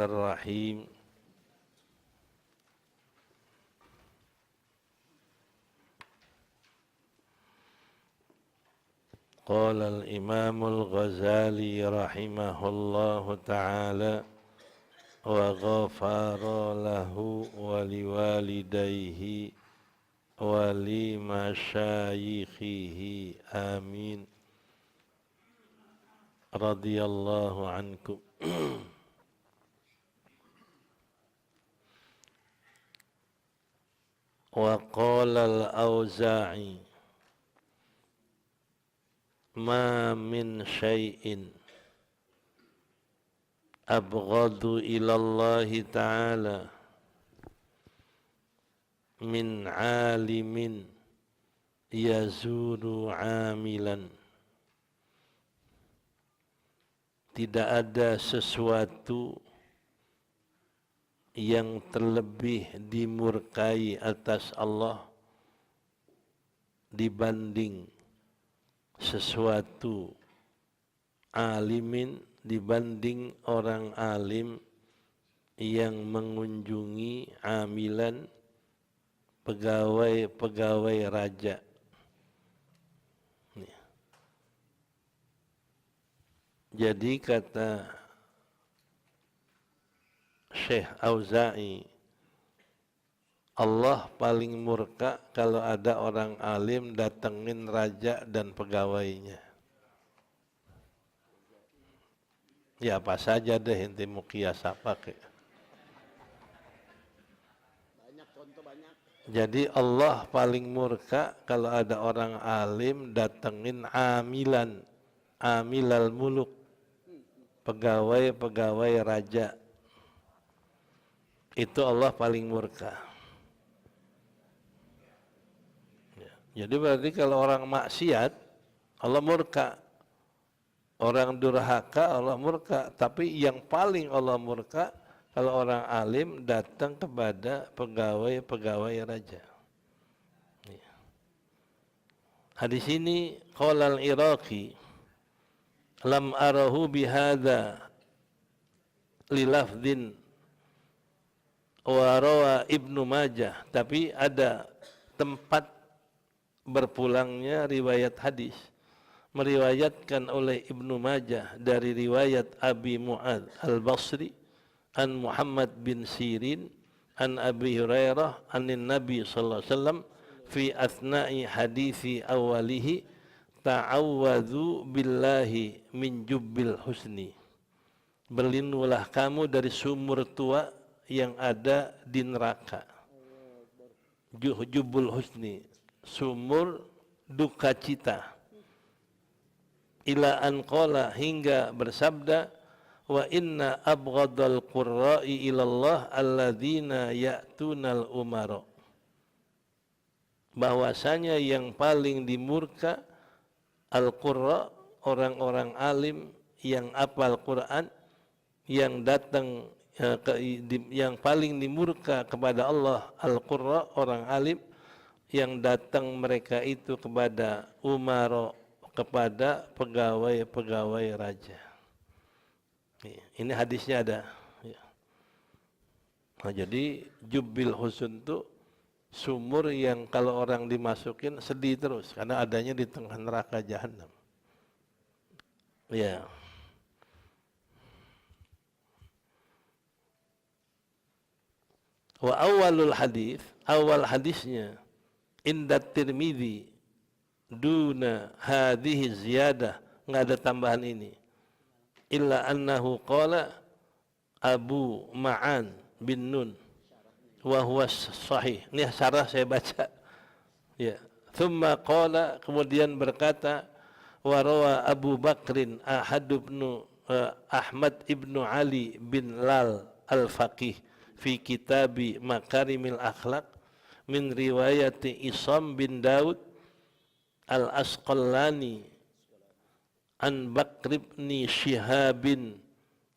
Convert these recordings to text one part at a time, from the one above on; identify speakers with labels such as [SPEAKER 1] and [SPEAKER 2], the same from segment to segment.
[SPEAKER 1] Bismillahirrahmanirrahim. Qala al-Imam al-Ghazali rahimahullahu ta'ala wa ghafara lahu wa liwalidayhi wa li masyayikhihi amin radhiyallahu ankum. Wa qala al-Auza'i ma min syai'in abghadu ilallahi ta'ala min alimin yazuru amilan. Tidak ada sesuatu yang terlebih dimurkai atas Allah dibanding sesuatu alimin, dibanding orang alim yang mengunjungi amilan, pegawai raja. Jadi kata Syekh Auza'i, Allah paling murka kalau ada orang alim datengin raja dan pegawainya. Ya apa saja deh, ente mau kias apa kayak. Jadi Allah paling murka kalau ada orang alim datengin amilan, amilal muluk, pegawai raja. Itu Allah paling murka. Jadi berarti kalau orang maksiat Allah murka, orang durhaka Allah murka. Tapi yang paling Allah murka kalau orang alim datang kepada pegawai raja. Hadis ini qala al-Iraqi lam arahu bihadza lilafdin wa rawa Ibnu Majah. Tapi ada tempat berpulangnya riwayat hadis meriwayatkan oleh Ibnu Majah dari riwayat Abi Mu'adz al-Basri an Muhammad bin Sirin an Abi Hurairah anin Nabi sallallahu alaihi wasallam fi athna'i hadithi awalihi ta'awwadhu billahi min jubbil husni. Berlindunglah kamu dari sumur tua yang ada di neraka. Jubbul husni, sumur duka cita. Ila an qala, hingga bersabda, wa inna abghadal qurra'i ilallah alladzina ya'tunal umara. Bahwasanya yang paling dimurka al-qurra, orang-orang alim yang hafal Quran, yang datang yang paling dimurka kepada Allah al-qurra, orang alim yang datang mereka itu kepada umara, kepada pegawai raja. Ini hadisnya ada. Nah, jadi Jubbil Husun itu sumur yang kalau orang dimasukin sedih terus karena adanya di tengah neraka jahanam. Ya. Wa awalul hadis, awal hadisnya inda Tirmidzi duna hadhihi ziyadah, enggak ada tambahan ini. Illa annahu qala Abu Ma'an bin Nun wa huwa sahih. Ini syarah saya baca. Ya. Thumma qala, kemudian berkata, wa rawa Abu Bakrin Ahmad ibnu Ali bin Lal al-Faqih fi kitabi Makarimil Akhlaq min riwayati Isam bin Daud al-Asqalani an Bakr ibn Shihabin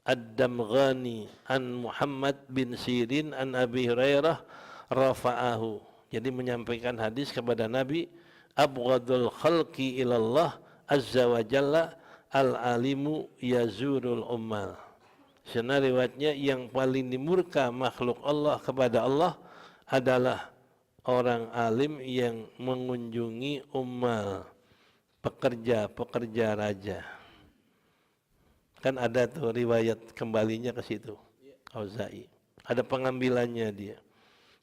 [SPEAKER 1] ad-Damghani an Muhammad bin Sirin an Abi Hurairah rafa'ahu. Jadi menyampaikan hadis kepada Nabi, abghadul khalqi ilallah azza wa jalla al-alimu yazurul ummal. Karena riwayatnya yang paling dimurka makhluk Allah kepada Allah adalah orang alim yang mengunjungi ummal, pekerja-pekerja raja. Kan ada tuh riwayat kembalinya ke situ. Auza'i. Ada pengambilannya dia.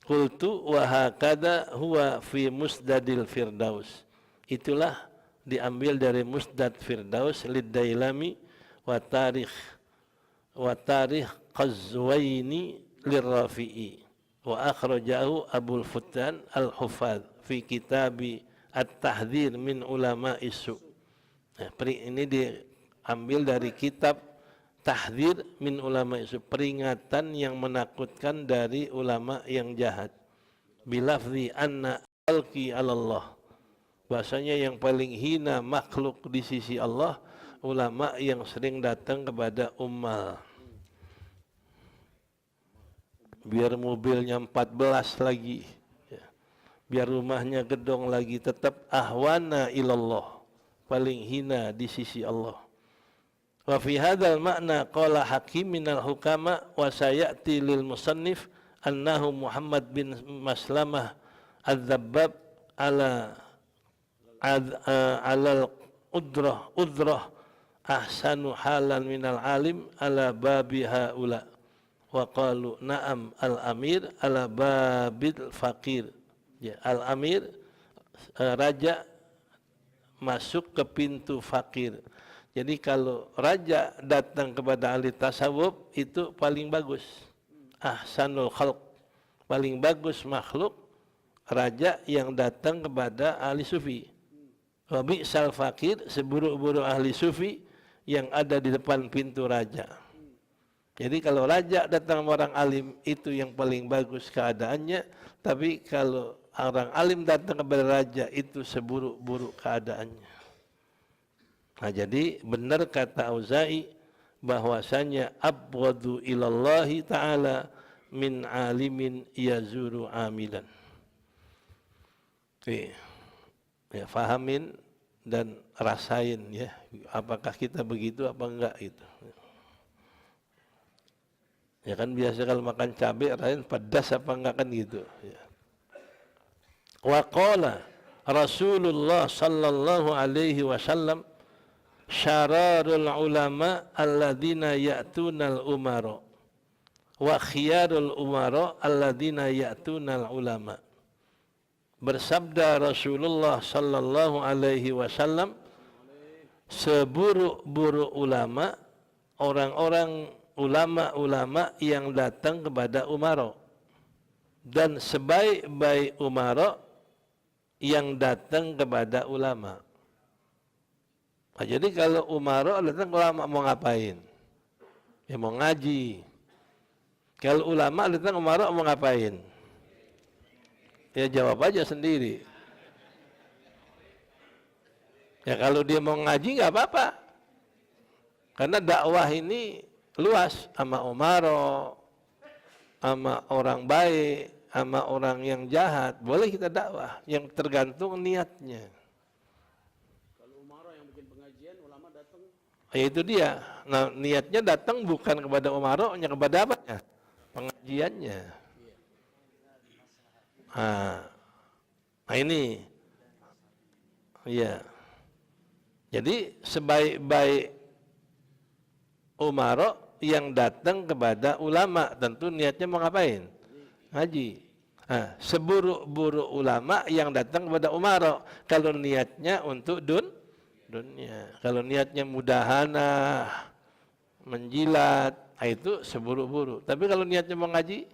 [SPEAKER 1] Qultu wa hakada huwa fi musdadil firdaus. Itulah diambil dari musdad firdaus lid-Dailami wa tarikh Qazwaini lirrafi'i wa akhrajahu Abul Futan al-Hufadz fi kitabi at-tahdhir min ulama isu. Nah, ini diambil dari kitab Tahdhir min ulama isu, peringatan yang menakutkan dari ulama yang jahat. Bilafzi anna alqi alallah, bahasanya yang paling hina makhluk di sisi Allah ulama yang sering datang kepada ummal. Biar mobilnya 14 lagi, ya. Biar rumahnya gedong lagi, tetap ahwana ilallah, paling hina di sisi Allah. Wa fi hadzal makna qala Hakim minal hukama wa sayati lil musannif annahu Muhammad bin Maslamah adz-Dzabbab ala udrah ahsanu halan minal alim ala babi haula wa qalu na'am al-amir ala babil faqir. Ya, al-amir raja masuk ke pintu fakir. Jadi kalau raja datang kepada ahli tasawuf itu paling bagus. Ahsanul khalq, paling bagus makhluk raja yang datang kepada ahli sufi. Wa bi'sal fakir, seburuk-buruk ahli sufi yang ada di depan pintu raja. Jadi kalau raja datang orang alim itu yang paling bagus keadaannya, tapi kalau orang alim datang kepada raja itu seburuk-buruk keadaannya. Nah, jadi benar kata Auza'i bahwasanya abghadu ilallahi ta'ala min alimin yazuru amilan. Oke. Ya, fahamin dan rasain ya, apakah kita begitu apa enggak itu. Ya kan biasa kalau makan cabai rasain pedas apa enggak kan gitu ya. Wa qala Rasulullah sallallahu alaihi wasallam syararul ulama alladzina ya'tunal umara wa khiyarul umara alladzina ya'tunal ulama. Bersabda Rasulullah sallallahu alaihi wasallam, seburuk-buruk ulama orang-orang ulama-ulama yang datang kepada umara, dan sebaik-baik umara yang datang kepada ulama. Nah, jadi kalau umara datang ulama mau ngapain? Ya mau ngaji. Kalau ulama datang umara mau ngapain? Ya jawab aja sendiri. Ya kalau dia mau ngaji nggak apa-apa. Karena dakwah ini luas, sama umara, sama orang baik, sama orang yang jahat, boleh kita dakwah, yang tergantung niatnya. Ya itu dia. Nah, niatnya datang bukan kepada umaroknya, kepada apa? Pengajiannya. Nah ini. Ya. Jadi sebaik-baik umarok yang datang kepada ulama, tentu niatnya mau ngapain? Ngaji. Nah, seburuk-buruk ulama yang datang kepada umarok, kalau niatnya untuk dunia. Kalau niatnya mudahana, menjilat, itu seburuk-buruk. Tapi kalau niatnya mau ngaji,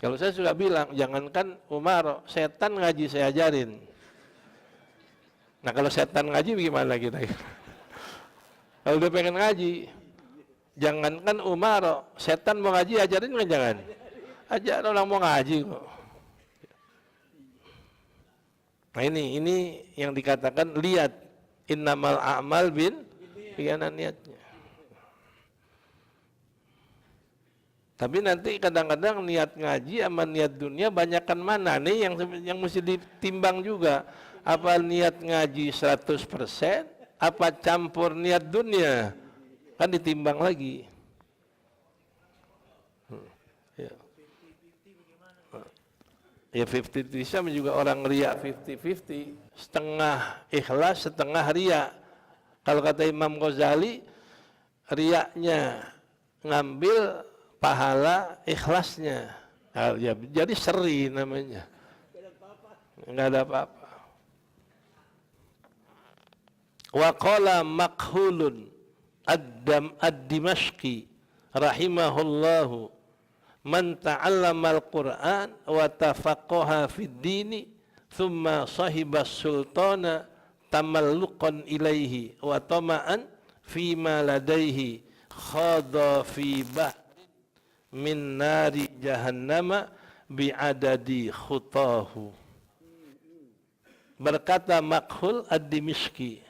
[SPEAKER 1] kalau saya suka bilang, jangankan umaro, setan ngaji saya ajarin. Nah kalau setan ngaji bagaimana kita? Kalau dia pengen ngaji, jangankan umaro, setan mau ngaji ajarin kan jangan? Ajar orang mau ngaji kok. Nah ini yang dikatakan lihat. Innamal a'mal bin niatnya. Tapi nanti kadang-kadang niat ngaji sama niat dunia banyakkan mana nih yang mesti ditimbang juga. Apa niat ngaji 100%, apa campur niat dunia? Kan ditimbang lagi. Ya. Ya 50-50 sama juga orang riya 50-50, setengah ikhlas, setengah riya. Kalau kata Imam Ghazali, riyanya ngambil pahala ikhlasnya. Nah, ya, jadi seri namanya. Enggak ada apa-apa. Wa qala Makhulun ad-Dimashqi rahimahullahu man ta'allama al-Qur'an wa tafaqqaha fid dini thumma sahiba sultana tamalluqan ilaihi wa tama'an fima ladaihi khada fi min nari jahannama bi'adadi khutahu. Berkata Makhul ad-Dimashqi,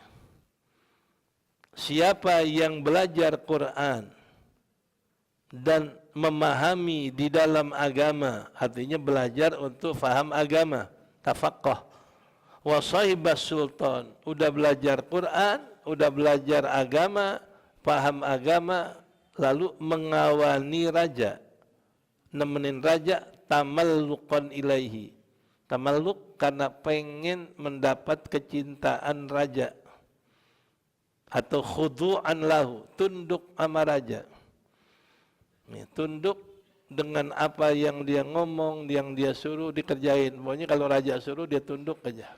[SPEAKER 1] siapa yang belajar Quran dan memahami di dalam agama, artinya belajar untuk faham agama, tafaqqah. Wa sahibas sultan, udah belajar Quran, udah belajar agama, paham agama, lalu mengawani raja, nemenin raja, tamalluqan ilaihi. Tamalluk karena pengen mendapat kecintaan raja, atau khudu'an lahu, tunduk sama raja. Nih, tunduk dengan apa yang dia ngomong, yang dia suruh dikerjain. Pokoknya kalau raja suruh dia tunduk aja.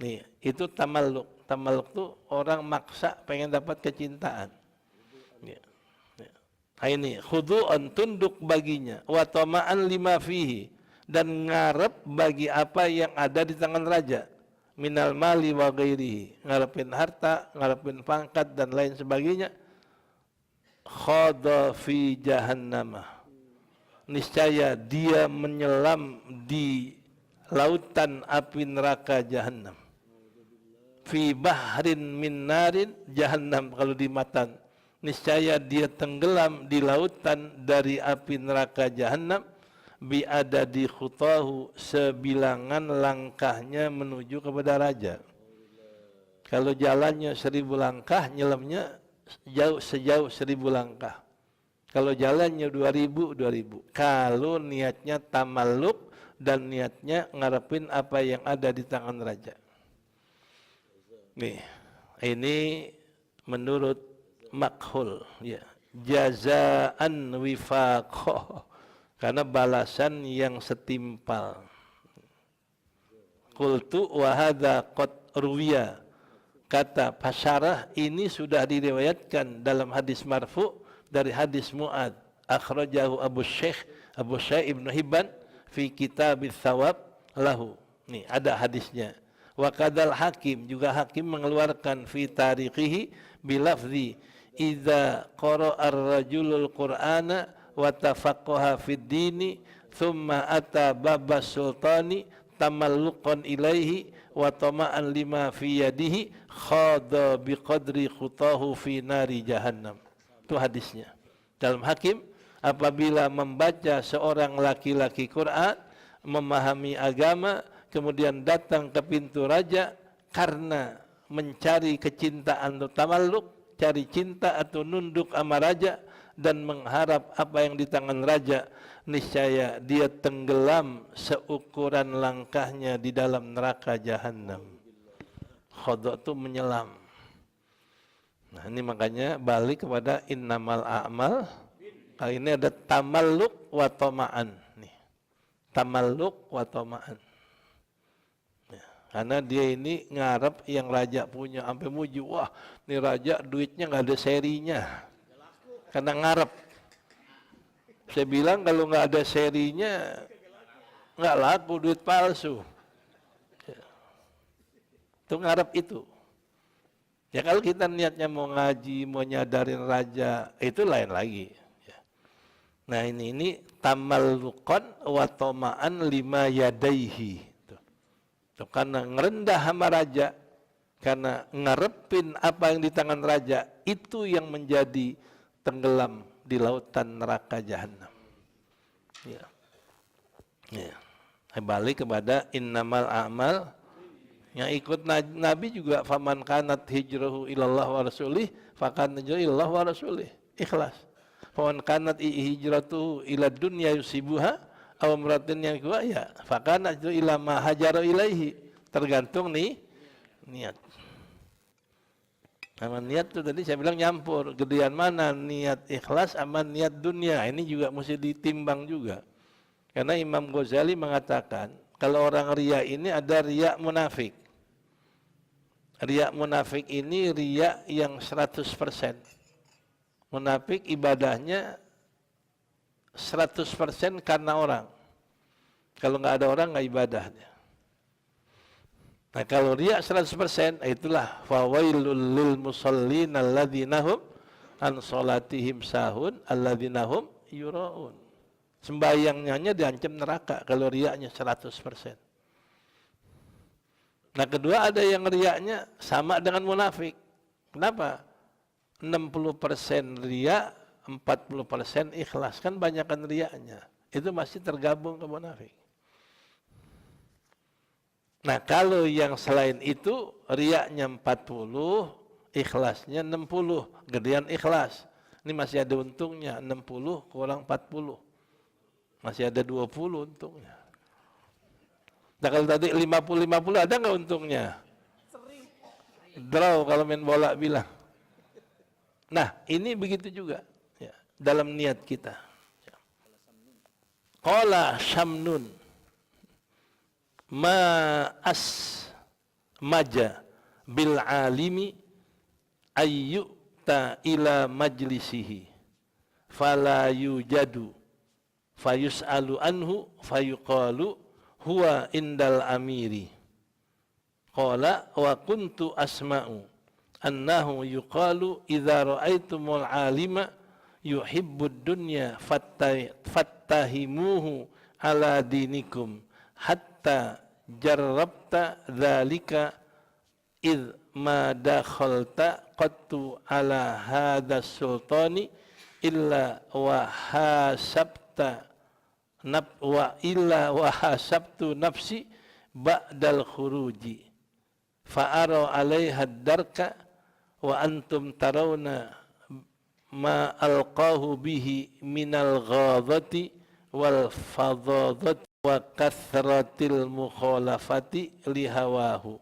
[SPEAKER 1] Nih, itu tamalluk. Tamalluk tuh orang maksa pengen dapat kecintaan. Nih. Nah, ini khudu'an, tunduk baginya, wa tama'an lima fihi, dan ngarep bagi apa yang ada di tangan raja. Minal mali wa ghairihi, ngarepin harta, ngarepin pangkat dan lain sebagainya. Khada fi jahannamah, niscaya dia menyelam di lautan api neraka jahannam. Fi bahrin min narin jahannam, kalau di matan, niscaya dia tenggelam di lautan dari api neraka jahannam. Bi adadi khutahu, sebilangan langkahnya menuju kepada raja. Kalau jalannya 1000 langkah, nyelamnya sejauh 1000 langkah. Kalau jalannya 2000. Kalau niatnya tamalluk dan niatnya ngarepin apa yang ada di tangan raja. Nih, ini menurut Makhul, ya, jazaan wifaqah, karena balasan yang setimpal. Qultu wa hadza qad ruwiya, kata Fasyarah, ini sudah diriwayatkan dalam hadis marfu dari hadis Mu'ad, akhrajahu Abu Syekh Ibnu Hibban fi kitabits Thawab lahu. Nih ada hadisnya. Wa kadal Hakim, juga Hakim mengeluarkan fi tariqihi bilafzi idza qara'a ar-rajulul Qur'ana wa tafaqqaha fid dini thumma ata babas sultani tamalluqan ilaihi wa tama'an lima fi yadihi khada biqadri khutahu fi nari jahannam. Itu hadisnya. Dalam Hakim, apabila membaca seorang laki-laki Quran, memahami agama, kemudian datang ke pintu raja karena mencari kecintaan atau tamalluk, cari cinta atau nunduk sama raja dan mengharap apa yang di tangan raja, niscaya dia tenggelam seukuran langkahnya di dalam neraka jahannam. Khada itu menyelam. Nah, ini makanya balik kepada innamal a'mal. Kali ini ada tamalluk wa tama'an. Nih, tamalluk wa tama'an. Ya, karena dia ini ngarep yang raja punya, sampai muji, wah, ini raja duitnya nggak ada serinya. Karena ngarep. Saya bilang kalau nggak ada serinya nggak laku, duit palsu. Ya. Itu ngarep itu. Ya kalau kita niatnya mau ngaji, mau nyadarin raja, itu lain lagi. Ya. Nah ini tamalluqan wa tama'an lima yadaihi. Tuh, karena ngerendah sama raja, karena ngarepin apa yang di tangan raja, itu yang menjadi tenggelam di lautan neraka jahanam. Ya. Ya. Balik kepada innamal a'mal. Yang ikut Nabi juga faman kanat hijrahu ilallah wa rasulih fakan hijrahu ilallah wa rasulih. Ikhlas. Fa man kanat hijratuhu ila dunya yusibuha aw imratin yang kedua ya fakana itu ila ma hajara ilaihi, tergantung nih niat. Sama niat itu tadi saya bilang nyampur, gedean mana niat ikhlas sama niat dunia, ini juga mesti ditimbang juga. Karena Imam Ghazali mengatakan kalau orang riya ini ada riya munafik. Riya munafik ini riya yang 100%. Munafik ibadahnya 100% karena orang. Kalau nggak ada orang nggak ibadahnya. Nah kalau riya 100%, itulah fawailul lil musallin alladzina hum an salatihim sahun alladzina hum yuraun. Sembahyangnya diancam neraka kalau riyanya 100%. Nah kedua ada yang riyanya sama dengan munafik. Kenapa? 60% riya, 40% ikhlas. Kan banyakan riyanya. Itu masih tergabung ke munafik. Nah kalau yang selain itu riyanya 40, ikhlasnya 60, gedean ikhlas. Ini masih ada untungnya, 60 kurang 40. Masih ada 20 untungnya. Nah kalau tadi 50-50 ada nggak untungnya? Draw kalau main bola bilang. Nah ini begitu juga ya, dalam niat kita. Qala Syamnun ma maja bil alimi ayyuta ila majlisihi fala yujadu fayus'alu anhu fayuqalu huwa indal amiri. Qala wa kuntu asma'u annahu yuqalu idza ra'aitumul alima yuhibbud dunya fattahimuhu ala dinikum hatta jarrabta dzalika id ma dakhalta qattu ala hadha sultani illa wa hasabta wa illa wa hasabtu nafsi ba'dal khuruji fa ara 'alaiha darka wa antum tarawna ma alqahu bihi minal ghadati wal fadadati wa kathratil mukhalafati lihawahu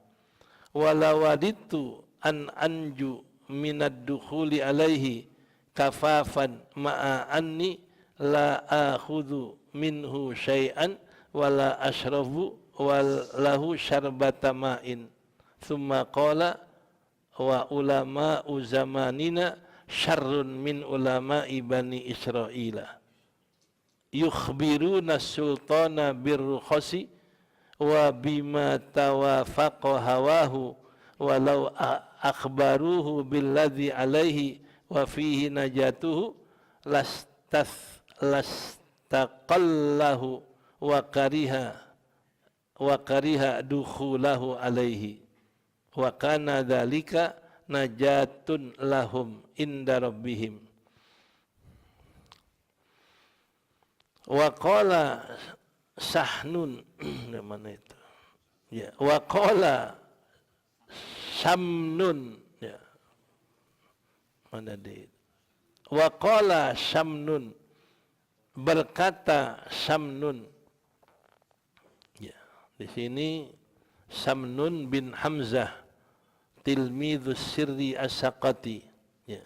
[SPEAKER 1] walawaditu an anju minad dukhuli alaihi kafafan ma'a anni la akhudhu minhu syai'an wala ashrabu walahu syarbata ma'in. Thumma qala wa ulama'u zamanina syarrun min ulama'i bani Israila yukhbiruna sultana birrukhasi wa bima tawafaqa hawahu walau akhbaruhu billadhi alaihi wa fihi najatuhu lastaqallahu wa kariha dukhulahu alaihi wa kana dhalika najatun lahum inda rabbihim. Wa qala Sahnun mana itu? Ya, wa qala Syamnun ya. Mana dia? Wa qala Syamnun, berkata Syamnun. Ya, di sini Syamnun bin Hamzah tilmidzus sirri as-Saqati ya.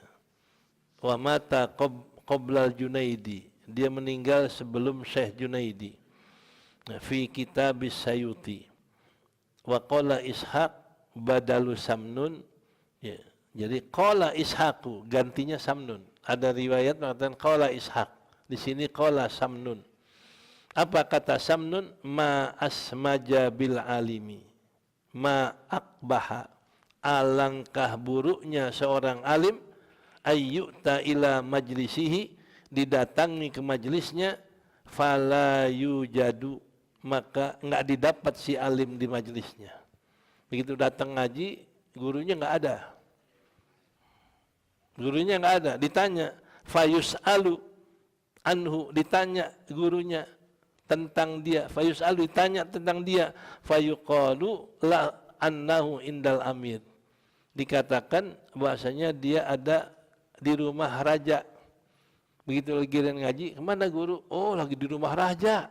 [SPEAKER 1] Wa mata qabla al-Junaidi, dia meninggal sebelum Syekh Junaidi. Fi kitabis Sayuti. Wa qala Ishaq badalu Samnun ya. Jadi qala Ishaqu gantinya Samnun. Ada riwayat mengatakan qala Ishaq. Di sini qala Samnun. Apa kata Samnun? Ma asmaja bil alimi. Ma akbaha. Alangkah buruknya seorang alim ayyuta ila majlisihi, didatangi ke majlisnya, fala yujadu, maka enggak didapat si alim di majlisnya. Begitu datang ngaji, gurunya enggak ada. Gurunya enggak ada, ditanya fayus'alu anhu, ditanya gurunya tentang dia, fayus'alu, ditanya tentang dia, fayuqalu la annahu indal amir, dikatakan bahasanya dia ada di rumah raja. Begitu lagi ngaji, kemana guru? Oh, lagi di rumah raja.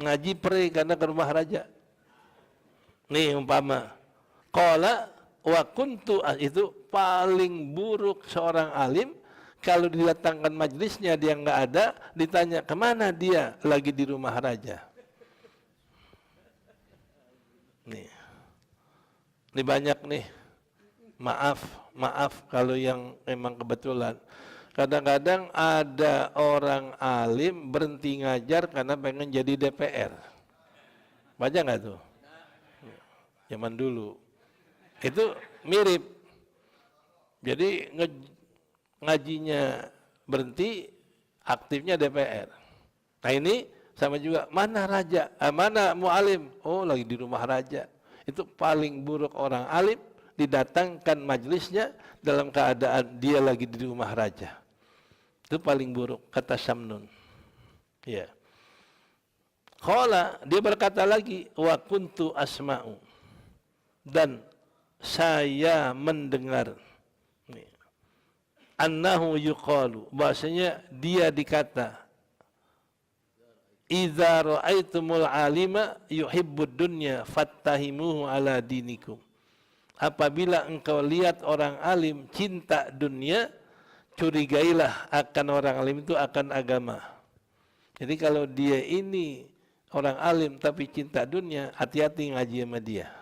[SPEAKER 1] Ngaji pre karena ke rumah raja. Nih umpama. Qala wa kuntu, itu paling buruk seorang alim kalau didatangkan majelisnya dia nggak ada, ditanya kemana dia, lagi di rumah raja. Nih, ini banyak nih. Maaf kalau yang memang kebetulan. Kadang-kadang ada orang alim berhenti ngajar karena pengen jadi DPR. Baca nggak tuh? Zaman dulu. Itu mirip. Jadi ngajinya berhenti, aktifnya DPR. Nah ini sama juga, mana raja, mana mu'alim? Oh lagi di rumah raja. Itu paling buruk orang alim, didatangkan majelisnya dalam keadaan dia lagi di rumah raja. Itu paling buruk, kata Syamnun. Ya. Qala, dia berkata lagi, wa kuntu asma'u. Dan saya mendengar. Annahu yuqalu, bahasanya dia dikata, idza ra'aitumul alima yuhibbud dunya fattahimuhu ala dinikum. Apabila engkau lihat orang alim cinta dunia, curigailah akan orang alim itu akan agama. Jadi kalau dia ini orang alim tapi cinta dunia, hati-hati ngaji sama dia.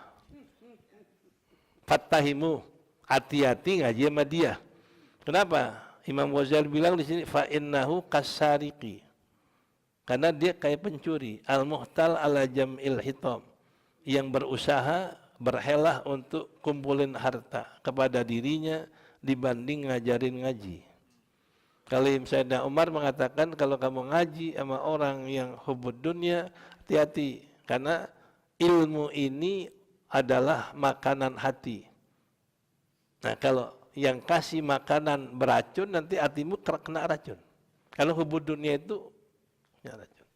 [SPEAKER 1] Fattahimu, hati-hati ngaji sama dia. Kenapa? Imam Ghazali bilang di sini fa innahu kasariqi. Karena dia kayak pencuri, al-muhtal ala jam'il hitam, yang berusaha berhelah untuk kumpulin harta kepada dirinya dibanding ngajarin ngaji. Kalau Sayyidina Umar mengatakan kalau kamu ngaji sama orang yang hubud dunia, hati-hati karena ilmu ini adalah makanan hati. Nah kalau yang kasih makanan beracun, nanti hatimu kena racun. Kalau hubud dunia itu ya racun.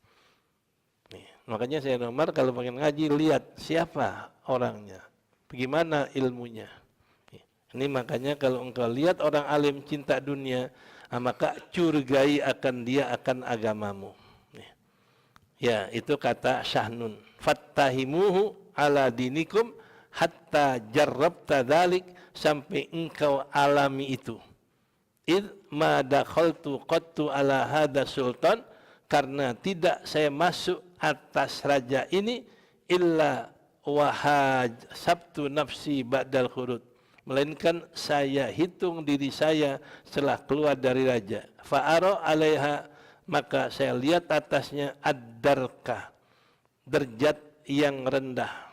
[SPEAKER 1] Nih, makanya Sayyidina Umar kalau pengen ngaji, lihat siapa orangnya, bagaimana ilmunya. Ini makanya kalau engkau lihat orang alim cinta dunia, maka curigai akan dia akan agamamu. Ya, itu kata Syahnun. Fattahimuhu ala dinikum hatta jarrabta dzalik, sampai engkau alami itu. Id ma dakhaltu qattu ala hada sultan, karena tidak saya masuk atas raja ini illa wahaj sabtu nafsi ba'dal khurud, melainkan saya hitung diri saya setelah keluar dari raja. Fa'ara alaiha, maka saya lihat atasnya ad-darka, derajat yang rendah.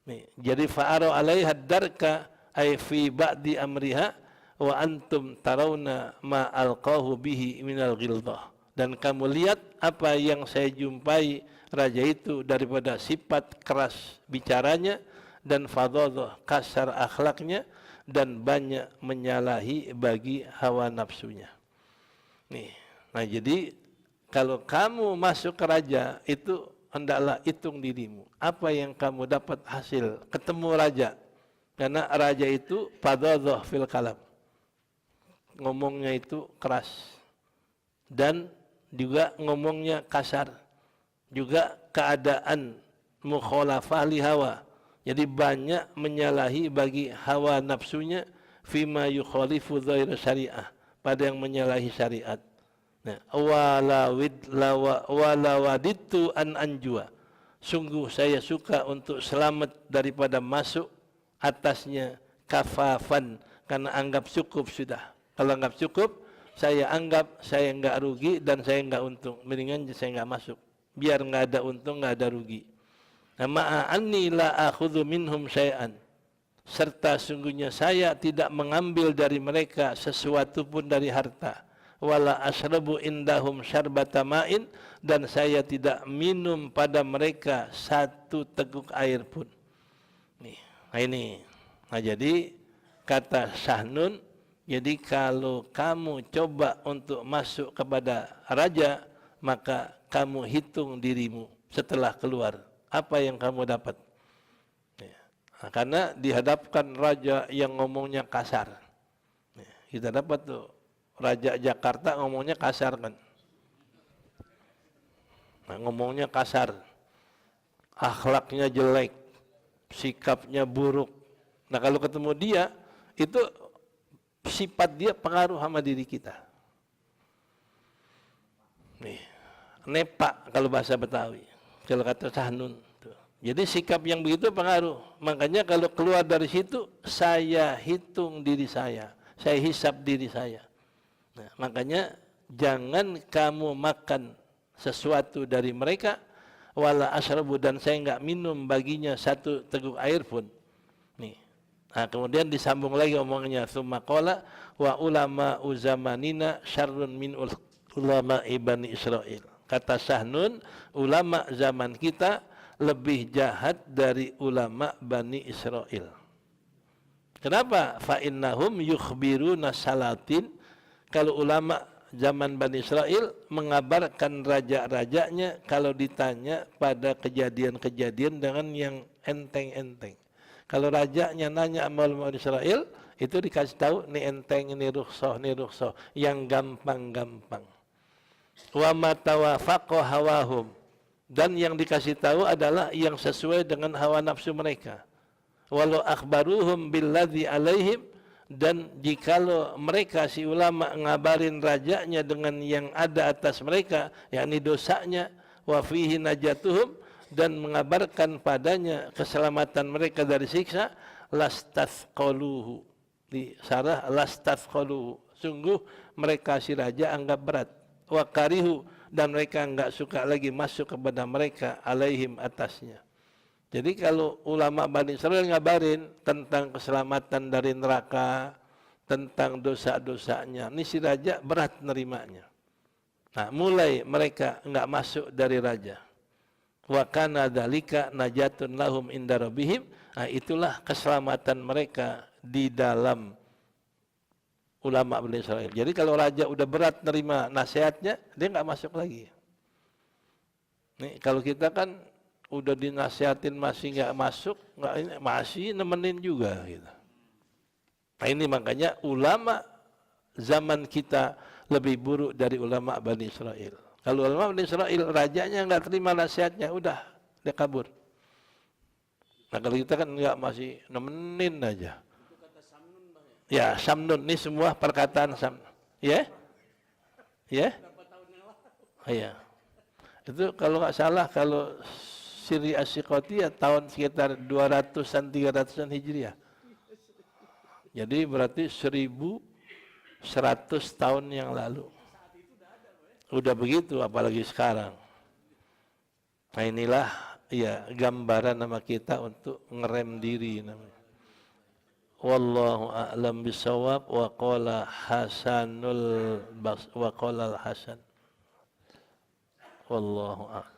[SPEAKER 1] Nih, jadi fa'ara alaiha ad-darka ay fi ba'di amriha wa antum tarawna ma alqahu bihi minal ghildah. Dan kamu lihat apa yang saya jumpai raja itu daripada sifat keras bicaranya dan fadhadah kasar akhlaknya dan banyak menyalahi bagi hawa nafsunya. Nih, nah jadi kalau kamu masuk ke raja itu hendaklah hitung dirimu. Apa yang kamu dapat hasil ketemu raja? Karena raja itu fadhadah fil kalam. Ngomongnya itu keras. Dan juga ngomongnya kasar, juga keadaan mukhalafah li hawa, jadi banyak menyalahi bagi hawa nafsunya, fima yukhalifu dhahir syariah, pada yang menyalahi syariat. Nah, walawadittu an anjua, sungguh saya suka untuk selamat daripada masuk atasnya kafafan, karena anggap cukup sudah. Kalau anggap cukup, saya anggap saya enggak rugi dan saya enggak untung. Mendingan saya enggak masuk. Biar enggak ada untung, enggak ada rugi. Ma'anni la akhudhu minhum syai'an. Serta sungguhnya saya tidak mengambil dari mereka sesuatu pun dari harta. Wala asrabu indahum syarbata ma'in, dan saya tidak minum pada mereka satu teguk air pun. Nih, nah ini. Nah jadi kata Syahnun, jadi kalau kamu coba untuk masuk kepada raja, maka kamu hitung dirimu setelah keluar. Apa yang kamu dapat? Nah, karena dihadapkan raja yang ngomongnya kasar. Kita dapat tuh Raja Jakarta ngomongnya kasar kan. Nah, ngomongnya kasar. Akhlaknya jelek, sikapnya buruk. Nah, kalau ketemu dia, itu sifat dia pengaruh sama diri kita. Nih, nepak kalau bahasa Betawi. Kalau kata Sahnun. Jadi sikap yang begitu pengaruh. Makanya kalau keluar dari situ, saya hitung diri saya hisap diri saya. Nah, makanya jangan kamu makan sesuatu dari mereka, wala asyrabu, dan saya enggak minum baginya satu teguk air pun. Nih. Nah, kemudian disambung lagi omongnya, tsumma qala wa ulama uzamanina syarrun min ulama Bani Israil. Kata Sahnun, ulama zaman kita lebih jahat dari ulama Bani Israel. Kenapa? Fa innahum yukhbiruna salatin. Kalau ulama zaman Bani Israel mengabarkan raja-rajanya kalau ditanya pada kejadian-kejadian dengan yang enteng-enteng. Kalau rajanya nanya sama ulama Bani Israel, itu dikasih tahu ini enteng, ini rukhsah, yang gampang-gampang. Wa ma tawafaqa hawahum, dan yang dikasih tahu adalah yang sesuai dengan hawa nafsu mereka. Walau akhbaruhum billadzi alaihim, dan jikalau mereka si ulama ngabarin rajanya dengan yang ada atas mereka, yakni dosanya, wa fihi najatuhum, dan mengabarkan padanya keselamatan mereka dari siksa, lastathqaluhu. Di sarah lastathqaluhu, sungguh mereka si raja anggap berat. Wa karihu, dan mereka enggak suka lagi masuk kepada mereka alaihim atasnya. Jadi kalau ulama Bani Israil ngabarin tentang keselamatan dari neraka, tentang dosa-dosanya, ini si raja berat nerimanya. Nah, mulai mereka enggak masuk dari raja. Wa kana dzalika najatun lahum inda rabbihim. Nah, itulah keselamatan mereka di dalam ulama Bani Israil. Jadi kalau raja udah berat nerima nasihatnya, dia nggak masuk lagi. Nih, kalau kita kan udah dinasihatin masih nggak masuk, masih nemenin juga gitu. Nah, ini makanya ulama zaman kita lebih buruk dari ulama Bani Israil. Kalau ulama Bani Israil, rajanya nggak terima nasihatnya, udah dia kabur. Nah, kalau kita kan nggak, masih nemenin aja. Ya, Samnun, ini semua perkataan Samnun. Ya? Ya? Iya. Itu kalau nggak salah, kalau Siri Asyiqoti ya tahun sekitar 200-an, 300-an Hijriah. Jadi berarti 1100 tahun yang lalu. Udah begitu, apalagi sekarang. Nah, inilah ya gambaran nama kita untuk ngerem diri namanya. Wallahu a'lam bisawab, wa qala Hasanul Hasan. Wallahu a'lam.